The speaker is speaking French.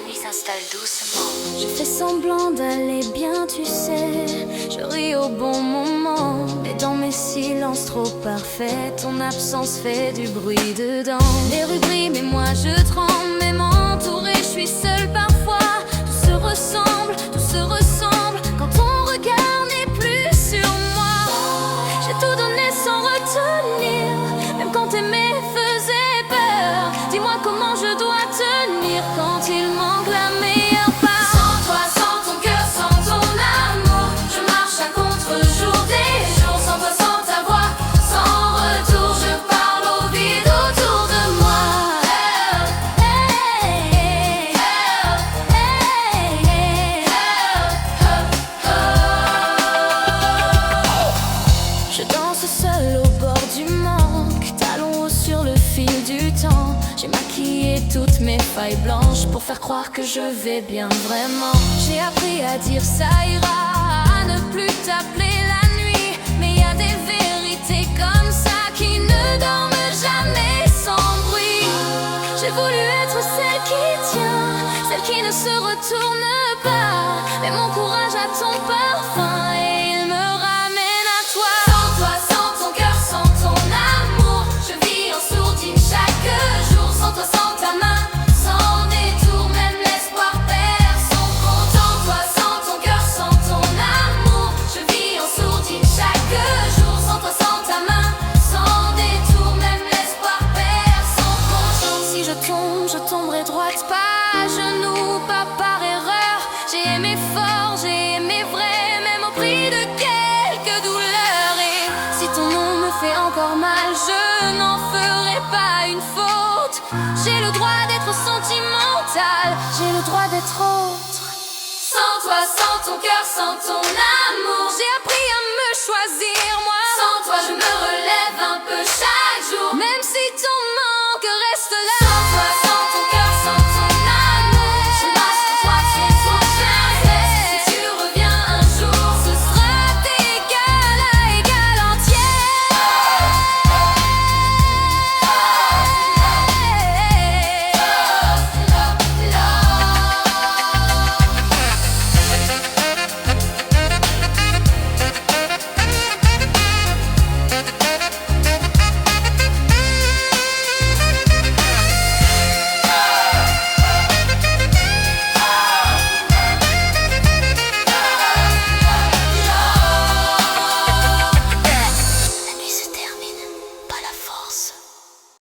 la nuit s'installe doucement. Je fais semblant d'aller bien, tu sais. Je ris au bon moment, mais dans mes silences trop parfaits, ton absence fait du bruit dedans. Les rues brillent, mais moi je tremble. Même entourée, je suis seule parfois. Tout se ressemble, tout se ressemble. Quand ton regard n'est plus sur moi, j'ai tout donné sans retenir. Même quand t'aimer faisait peur. Dis-moi comment je dois tenir quand il manque la meilleure part. Sans toi, sans ton cœur, sans ton amour, je marche à contre-jour des jours. Sans toi, sans ta voix, sans retour, je parle au vide autour de moi. Je danse seule au bord du manque, talons hauts sur le fil du temps. J'ai maquillé toutes mes failles blanches pour faire croire que je vais bien vraiment. J'ai appris à dire ça ira, à ne plus t'appeler la nuit. Mais y a des vérités comme ça qui ne dorment jamais sans bruit. J'ai voulu être celle qui tient, celle qui ne se retourne pas. Mais mon courage a ton parfum et il me ramène à toi. Sans toi, sans ton cœur, sans ton amour, je vis en sourdine chaque jour. Sans toi, sans ta main, sans détour, même l'espoir perd son compte. Sans toi, sans ton cœur, sans ton amour, je vis en sourdine chaque jour. Sans toi, sans ta main, sans détour, même l'espoir perd son compte. Si je tomberai droite, pas à genoux, pas par erreur. J'ai aimé fort, j'ai aimé vrai, même au prix de quelques douleurs. Et si ton nom me fait encore mal, je n'en ferai pas une faute. J'ai le droit d'être sentimental, j'ai le droit d'être autre. Sans toi, sans ton cœur, sans ton amour, j'ai appris à me choisir moi. Sans toi, je me relève un peu chaque